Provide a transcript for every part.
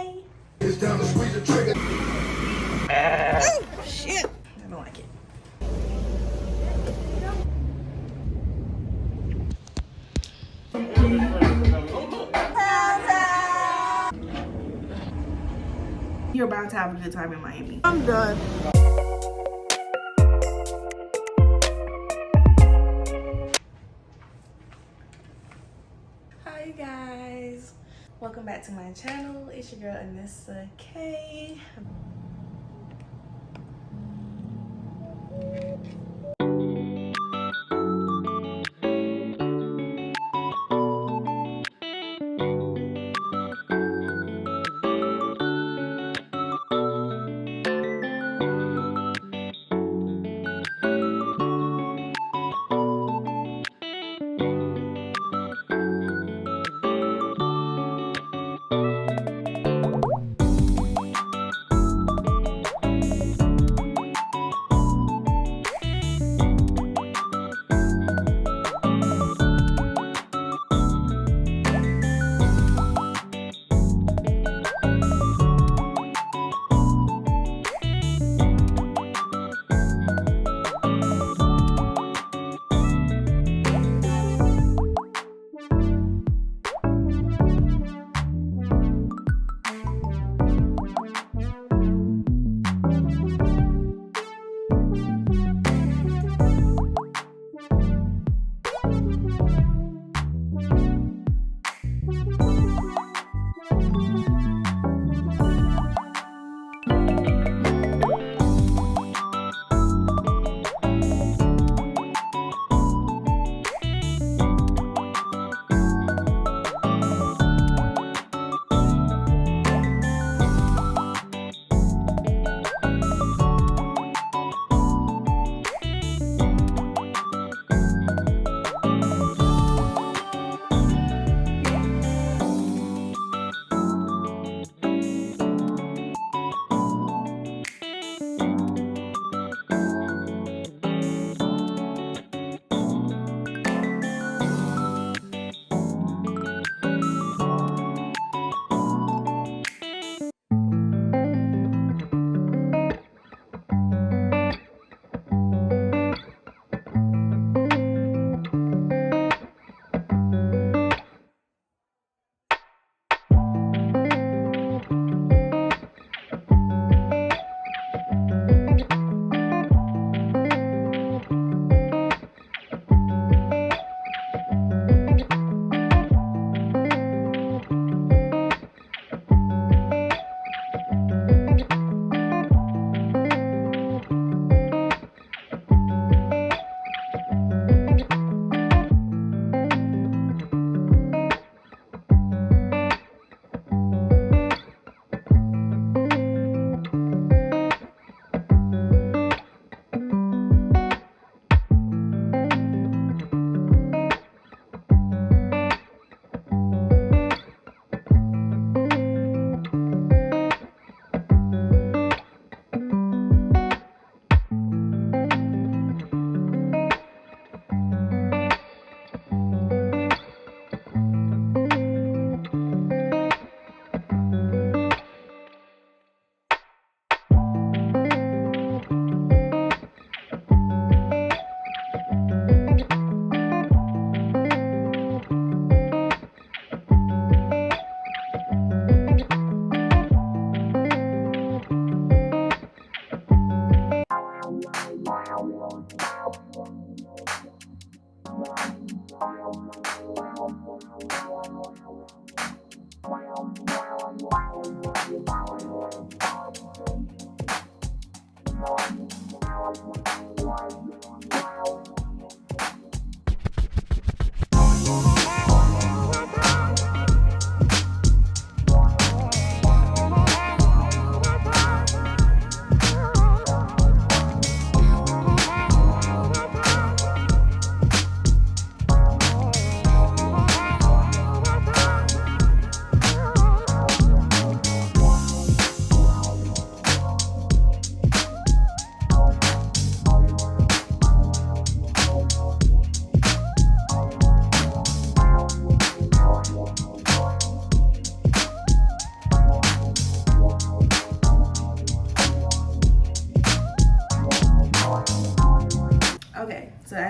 Hey. It's down to squeeze the trigger. Shit. I don't like it. You're about to have a good time in Miami. I'm done. Hi you guys. Welcome back to my channel. It's your girl Anissa K.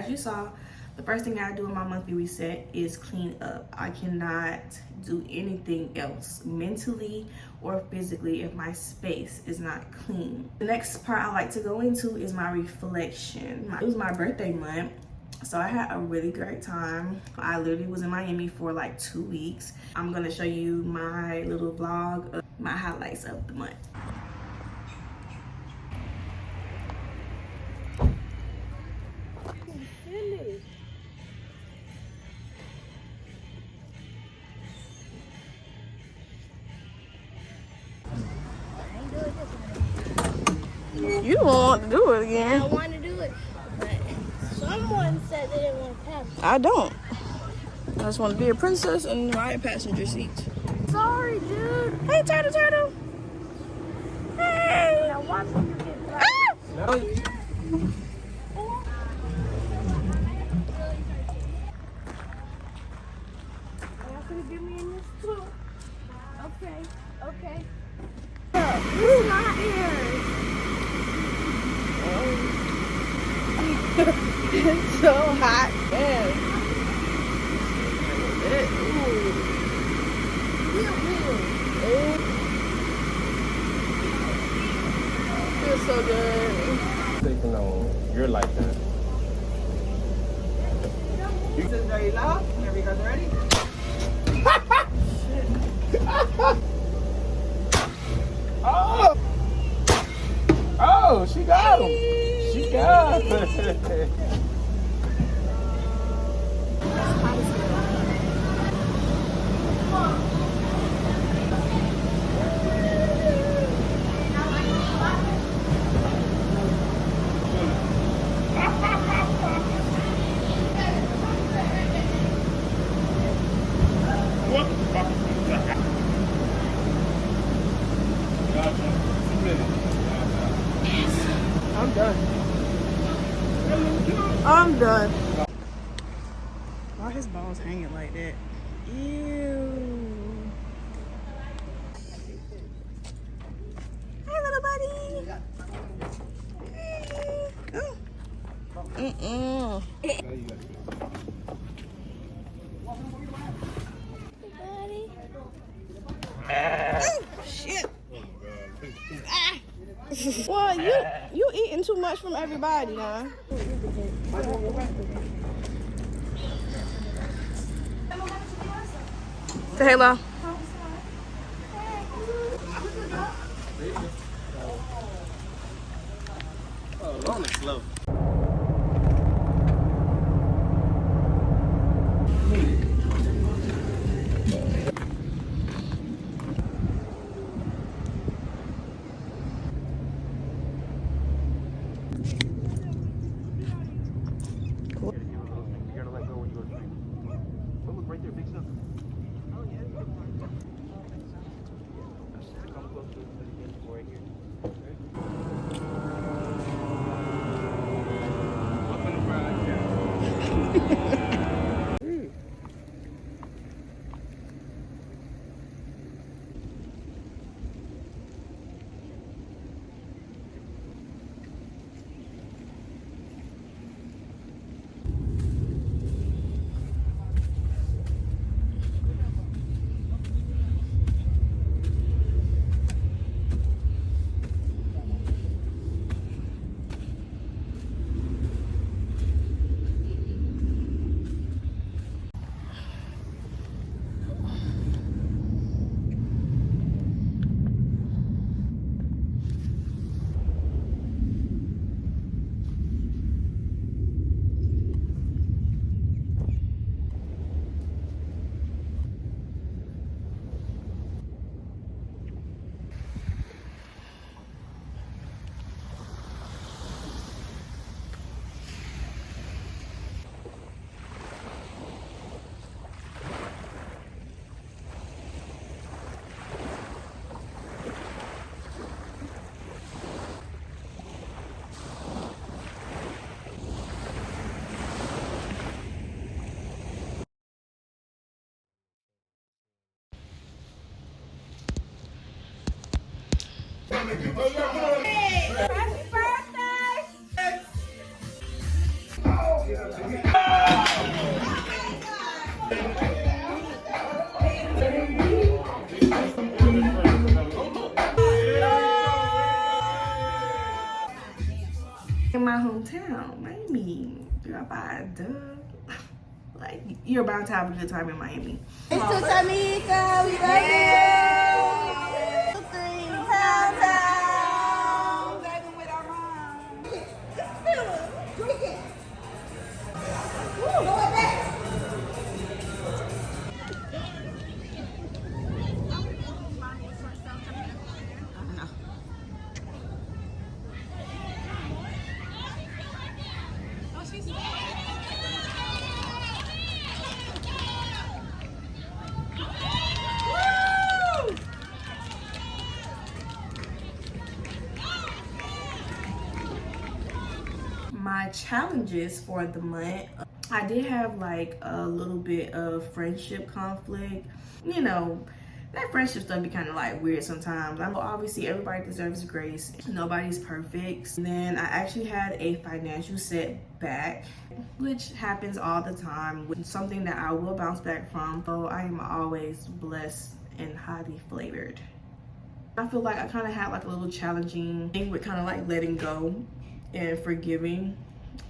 as you saw, the first thing I do in my monthly reset is clean up. I cannot do anything else mentally or physically if my space is not clean. The next part I like to go into is my reflection. It was my birthday month, so I had a really great time. I literally was in Miami for like 2 weeks. I'm gonna show you my little vlog of my highlights of the month. You don't want to do it again. I want to do it, but someone said they didn't want to pass. I don't. I just want to be a princess and ride passenger seat. Sorry, dude. Hey, turtle, turtle. Hey. Now watch when you get back. Ah! Y'all gonna give me in this too? Okay, okay. It's not here. It's so hot. Man. Feels so good. You know, you're like that. This is very loud. Are you guys ready? Oh! Oh, she got him. She got him. I'm done. I'm done. Why his balls hanging like that? Ew. Hey, little buddy. Hey. Oh. Shit. Well, you eating too much from everybody, huh? Say hello. Oh, long and slow. Happy birthday! In my hometown, Miami. Girl, by duh. Like, you're bound to have a good time in Miami. It's to Tamika, we love you. 2, 3, town, town. Baby with our mom. Drink it. Go back. My challenges for the month, I did have like a little bit of friendship conflict. You know, that friendship stuff be kind of like weird sometimes. I know obviously everybody deserves grace. Nobody's perfect. And then I actually had a financial setback, which happens all the time. Something that I will bounce back from. So I am always blessed and highly flavored. I feel like I kind of had like a little challenging thing with kind of like letting go and forgiving.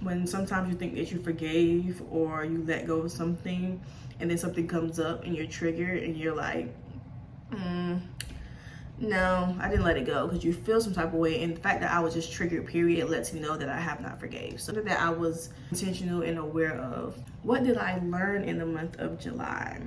When sometimes you think that you forgave or you let go of something and then something comes up and you're triggered and you're like, no, I didn't let it go, because you feel some type of way, and the fact that I was just triggered period lets me know that I have not forgave. So that I was intentional and aware of. What did I learn in the month of July?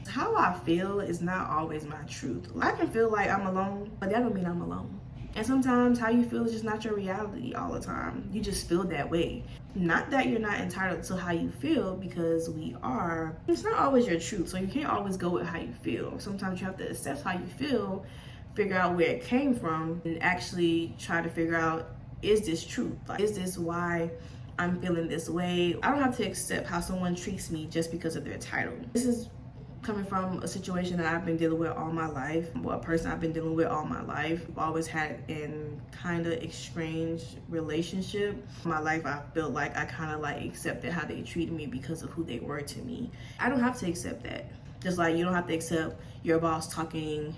How I feel is not always my truth. I can feel like I'm alone, but that don't mean I'm alone. And sometimes how you feel is just not your reality all the time. You just feel that way. Not that you're not entitled to how you feel, because we are. It's not always your truth, so you can't always go with how you feel. Sometimes you have to accept how you feel, figure out where it came from, and actually try to figure out, is this truth? Like, is this why I'm feeling this way? I don't have to accept how someone treats me just because of their title. This is coming from a situation that I've been dealing with all my life, or a person I've been dealing with all my life. I've always had an kind of estranged relationship. In my life, I felt like I kind of like accepted how they treated me because of who they were to me. I don't have to accept that. Just like you don't have to accept your boss talking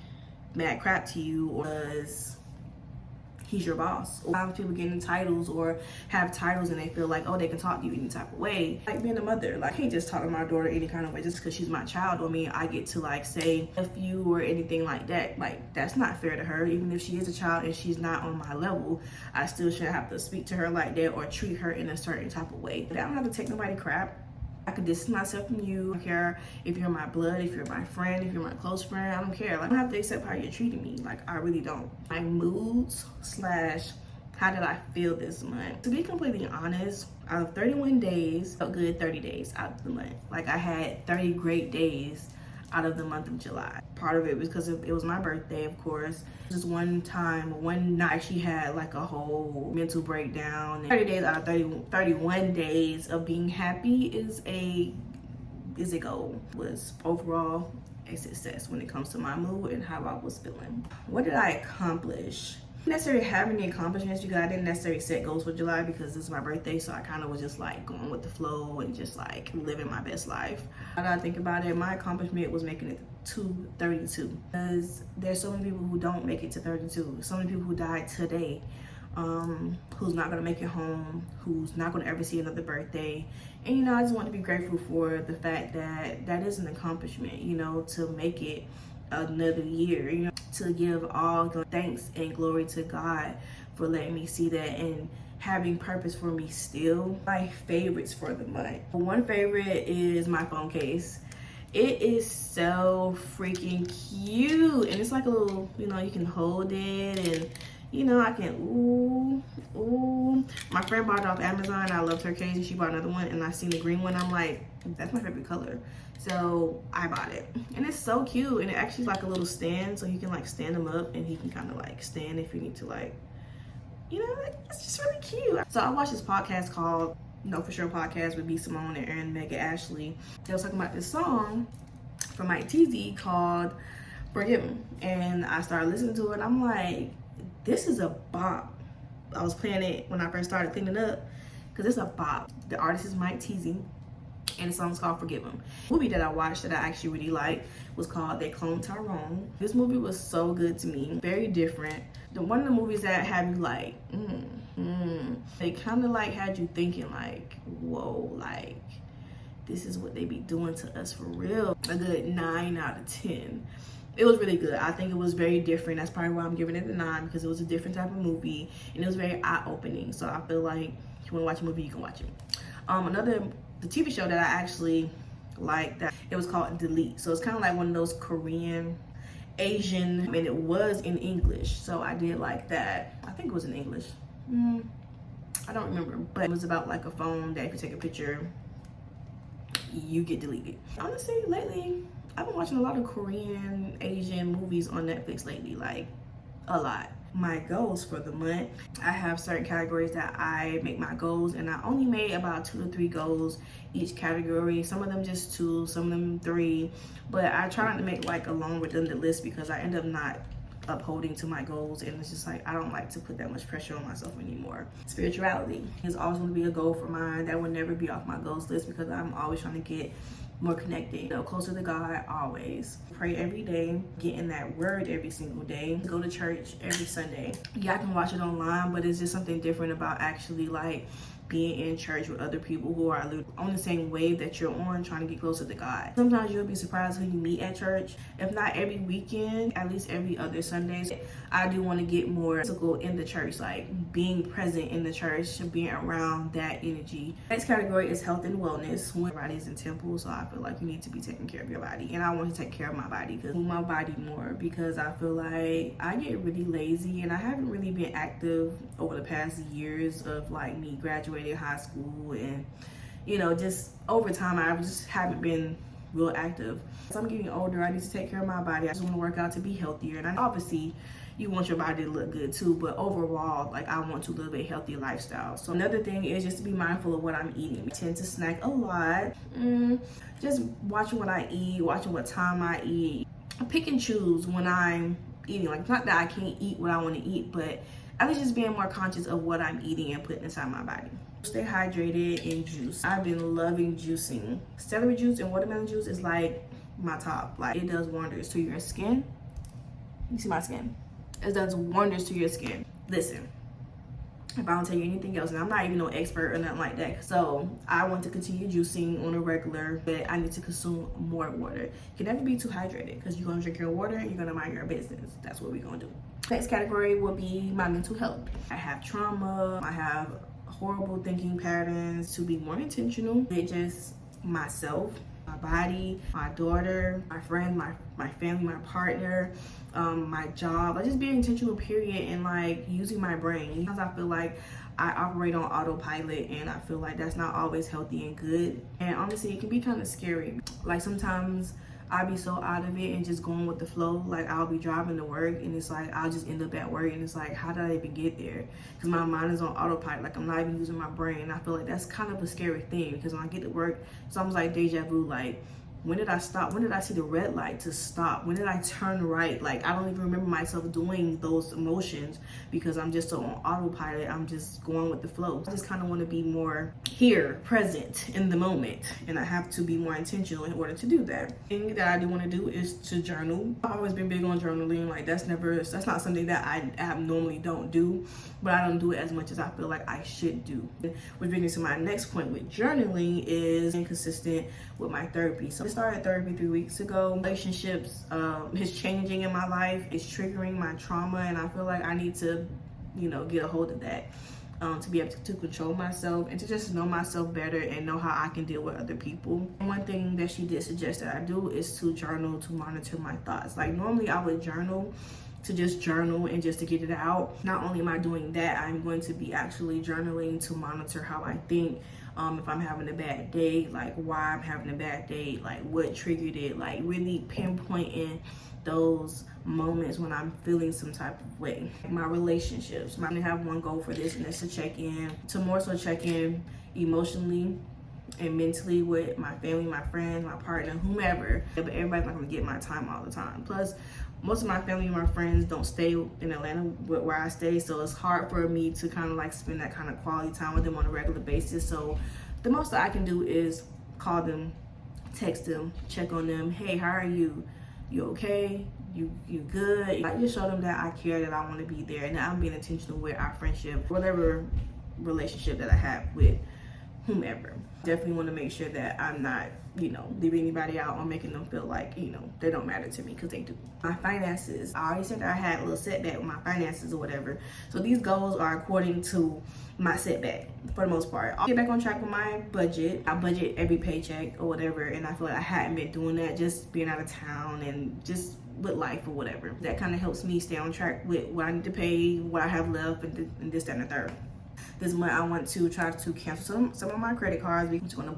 mad crap to you because he's your boss. A lot of people getting titles or have titles and they feel like, oh, they can talk to you any type of way. Like being a mother, like I can't just talk to my daughter any kind of way just because she's my child. I mean, I get to like say F you or anything like that. Like, that's not fair to her. Even if she is a child and she's not on my level, I still shouldn't have to speak to her like that or treat her in a certain type of way. I don't have to take nobody crap. I could distance myself from you. I don't care if you're my blood, if you're my friend, if you're my close friend. I don't care. Like, I don't have to accept how you're treating me. Like, I really don't. My moods / how did I feel this month? To be completely honest, out of 31 days, felt good 30 days out of the month. Like, I had 30 great days out of the month of July. Part of it was because it was my birthday, of course. Just one night she had like a whole mental breakdown. 30 days out of 31 days of being happy is a goal. Was overall a success when it comes to my mood and how I was feeling. What did I accomplish? I didn't necessarily have any accomplishments, because I didn't necessarily set goals for July because this is my birthday, so I kind of was just like going with the flow and just like living my best life. Now that I think about it, my accomplishment was making it to 32, because there's so many people who don't make it to 32. So many people who died today, who's not gonna make it home, who's not gonna ever see another birthday. And you know, I just want to be grateful for the fact that that is an accomplishment, you know, to make it another year, you know, to give all thanks and glory to God for letting me see that and having purpose for me still. My favorites for the month. One favorite is my phone case. It is so freaking cute, and it's like a little, you know, you can hold it, and you know, I can, ooh. My friend bought it off Amazon. I loved her case, and she bought another one, and I seen the green one. I'm like, that's my favorite color. So I bought it, and it's so cute, and it actually is like a little stand, so you can like stand him up, and he can kind of like stand if you need to, like, you know, like, it's just really cute. So I watched this podcast called No For Sure Podcast with B. Simone and Aaron Mega Ashley. They was talking about this song from Mike TZ called Forgive Him, and I started listening to it, and I'm like, this is a bop. I was playing it when I first started cleaning up, because it's a bop. The artist is Mike Teasy, and the song's called Forgive Him. The movie that I watched that I actually really liked was called They Cloned Tyrone. This movie was so good to me, very different. One of the movies that had me like, they kind of like had you thinking like, whoa, like this is what they be doing to us for real. A good 9 out of 10. It was really good. I think it was very different. That's probably why I'm giving it a 9, because it was a different type of movie and it was very eye-opening. So I feel like if you want to watch a movie, you can watch it. The TV show that I actually liked, that it was called Delete. So it's kind of like one of those Korean, Asian, and it was in English. So I did like that. I think it was in English. I don't remember, but it was about like a phone that if you take a picture, you get deleted. Honestly, lately, I've been watching a lot of Korean, Asian movies on Netflix lately, like a lot. My goals for the month, I have certain categories that I make my goals, and I only made about 2 to 3 goals each category. Some of them just 2, some of them 3, but I try not to make like a long redundant list because I end up not upholding to my goals, and it's just like I don't like to put that much pressure on myself anymore. Spirituality is always going to be a goal for mine. That will never be off my goals list because I'm always trying to get more connected, you know, closer to God always. Pray every day, get in that word every single day, go to church every Sunday. Yeah, I can watch it online, but it's just something different about actually like being in church with other people who are on the same wave that you're on, trying to get closer to God. Sometimes you'll be surprised who you meet at church. If not every weekend, at least every other Sundays. I do want to get more physical in the church, like being present in the church, being around that energy. Next category is health and wellness. When your body is in temple, so I feel like you need to be taking care of your body, and I want to take care of my body, because move my body more, because I feel like I get really lazy and I haven't really been active over the past years of like me graduating high school, and you know, just over time I just haven't been real active. As I'm getting older, I need to take care of my body. I just want to work out to be healthier, and obviously you want your body to look good too, but overall, like I want to live a healthy lifestyle. So another thing is just to be mindful of what I'm eating. I tend to snack a lot. Just watching what I eat, watching what time I eat. I pick and choose when I'm eating. Like, not that I can't eat what I want to eat, but I was just being more conscious of what I'm eating and putting inside my body. Stay hydrated and juice. I've been loving juicing. Celery juice and watermelon juice is like my top. Like, it does wonders to your skin. You see my skin? It does wonders to your skin. Listen, if I don't tell you anything else, and I'm not even no expert or nothing like that, so I want to continue juicing on a regular, but I need to consume more water. You can never be too hydrated, because you're gonna drink your water and you're gonna mind your business. That's what we're gonna do. Next category will be my mental health. I have trauma, I have horrible thinking patterns. To be more intentional with just myself, my body, my daughter, my friend, my family, my partner, my job. Like, just being intentional, period, and like using my brain. Sometimes I feel like I operate on autopilot, and I feel like that's not always healthy and good. And honestly, it can be kind of scary. Like, sometimes I'll be so out of it and just going with the flow. Like, I'll be driving to work and it's like I'll just end up at work and it's like, how did I even get there? Because my mind is on autopilot. Like, I'm not even using my brain. And I feel like that's kind of a scary thing, because when I get to work, it's almost like deja vu. Like, when did I stop? When did I see the red light to stop? When did I turn right? Like, I don't even remember myself doing those emotions because I'm just so on autopilot. I'm just going with the flow. I just kind of want to be more here, present in the moment, and I have to be more intentional in order to do that. The thing that I do want to do is to journal. I've always been big on journaling. Like, that's not something that I normally don't do, but I don't do it as much as I feel like I should do. Which brings me to my next point with journaling is being consistent with my therapy. So I started therapy 3 weeks ago. Relationships is changing in my life. It's triggering my trauma, and I feel like I need to, you know, get a hold of that to be able to control myself and to just know myself better and know how I can deal with other people. And one thing that she did suggest that I do is to journal, to monitor my thoughts. Like, normally I would journal to just journal and just to get it out. Not only am I doing that, I'm going to be actually journaling to monitor how I think. If I'm having a bad day, like why I'm having a bad day, like what triggered it, like really pinpointing those moments when I'm feeling some type of way. My relationships, I have one goal for this, and that's to check in emotionally and mentally with my family, my friends, my partner, whomever. But everybody's not gonna get my time all the time. Plus, most of my family and my friends don't stay in Atlanta where I stay, so it's hard for me to kind of like spend that kind of quality time with them on a regular basis. So the most that I can do is call them, text them, check on them. Hey, how are you? You okay? You good? I just show them that I care, that I want to be there, and that I'm being intentional with our friendship, whatever relationship that I have with whomever. Definitely want to make sure that I'm not, you know, leaving anybody out or making them feel like, you know, they don't matter to me, because they do. My finances, I already said that I had a little setback with my finances or whatever. So these goals are according to my setback for the most part. I'll get back on track with my budget. I budget every paycheck or whatever, and I feel like I hadn't been doing that, just being out of town and just with life or whatever. That kind of helps me stay on track with what I need to pay, what I have left, and this, that, and the third. This month I want to try to cancel some of my credit cards. We're just gonna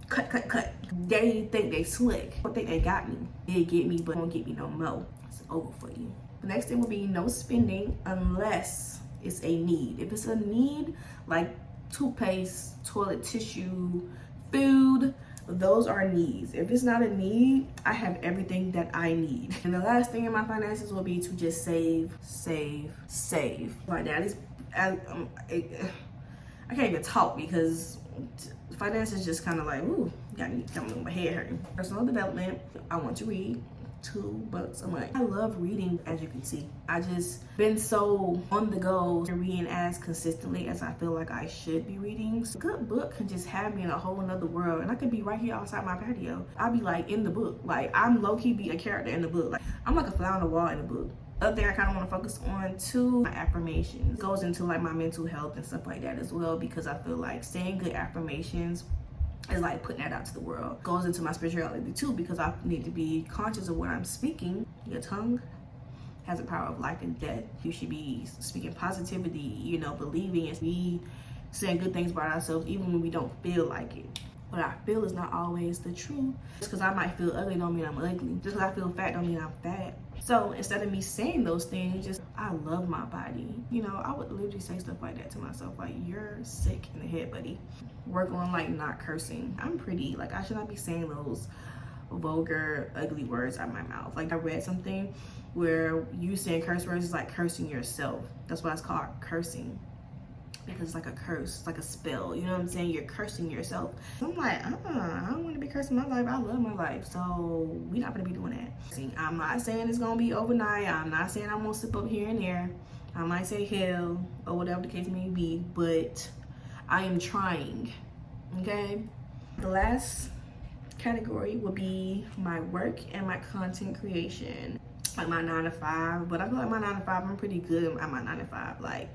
cut. They think they slick. I think they got me. They get me, but won't get me no more. It's over for you. The next thing will be no spending unless it's a need. If it's a need, like toothpaste, toilet tissue, food, those are needs. If it's not a need, I have everything that I need. And the last thing in my finances will be to just save. My dad is, I can't even talk because finance is just kind of like, ooh, got me my head hurting. Personal development, I want to read 2 books a month. I love reading, as you can see. I just been so on the go reading as consistently as I feel like I should be reading. So a good book can just have me in a whole nother world, and I could be right here outside my patio. I'll be like in the book. Like I'm low-key be a character in the book. Like I'm like a fly on the wall in the book. Other thing I kind of want to focus on too, my affirmations. It goes into like my mental health and stuff like that as well, because I feel like saying good affirmations is like putting that out to the world. Goes into my spirituality too, because I need to be conscious of what I'm speaking. Your tongue has the power of life and death. You should be speaking positivity, you know, believing and be saying good things about ourselves even when we don't feel like it. What I feel is not always the truth. Just because I might feel ugly don't mean I'm ugly. Just because I feel fat don't mean I'm fat. So instead of me saying those things, just I love my body. You know, I would literally say stuff like that to myself, like, you're sick in the head, buddy. Work on like not cursing. I'm pretty, like I should not be saying those vulgar, ugly words out of my mouth. Like I read something where you saying curse words is like cursing yourself. That's why it's called cursing. Because it's like a curse, it's like a spell, you know what I'm saying? You're cursing yourself. I'm like, I don't want to be cursing my life. I love my life, so we're not gonna be doing that. See, I'm not saying it's gonna be overnight. I'm not saying I'm gonna slip up here and there. I might say hell or whatever the case may be, but I am trying, okay? The last category will be my work and my content creation, like my 9 to 5. But I feel like my 9 to 5, I'm pretty good at my 9 to 5. Like,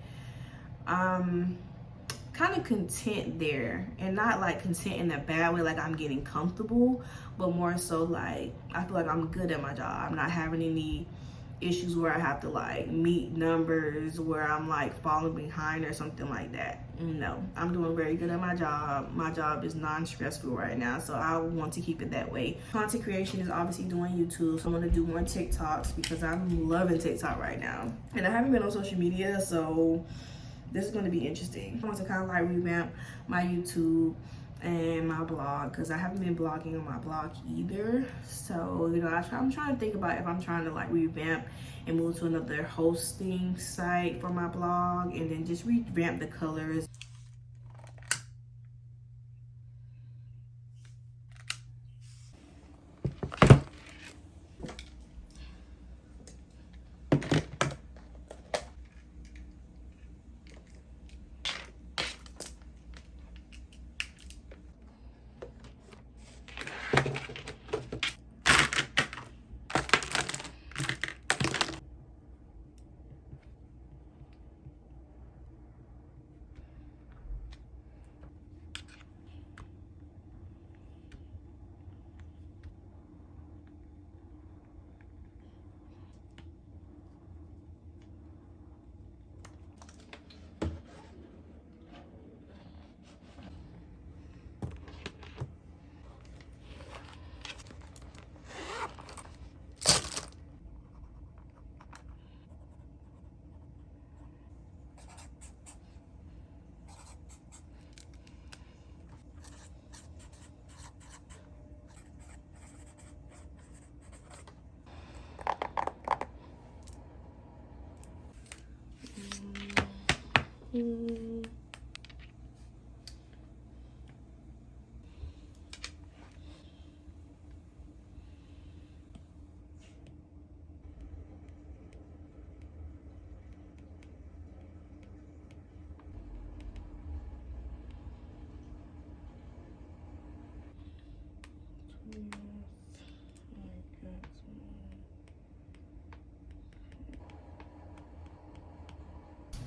kind of content there, and not like content in a bad way, like I'm getting comfortable, but more so like I feel like I'm good at my job. I'm not having any issues where I have to like meet numbers where I'm like falling behind or something like that. No, I'm doing very good at my job. My job is non-stressful right now, so I want to keep it that way. Content creation is obviously doing YouTube, so I want to do more TikToks because I'm loving TikTok right now, and I haven't been on social media, so this is going to be interesting. I want to kind of like revamp my YouTube and my blog, because I haven't been blogging on my blog either. So, you know, I'm trying to think about if I'm trying to like revamp and move to another hosting site for my blog, and then just revamp the colors.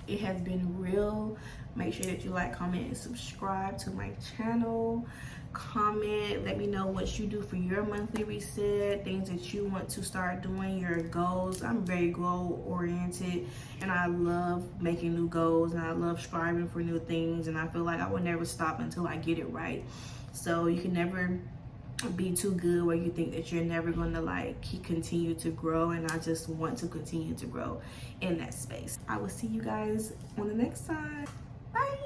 It has been real. Make sure that you like, comment, and subscribe to my channel. Comment, let me know what you do for your monthly reset, things that you want to start doing, your goals. I'm very goal oriented, and I love making new goals, and I love striving for new things, and I feel like I will never stop until I get it right. So you can never be too good where you think that you're never going to like continue to grow, and I just want to continue to grow in that space. I will see you guys on the next time. Bye.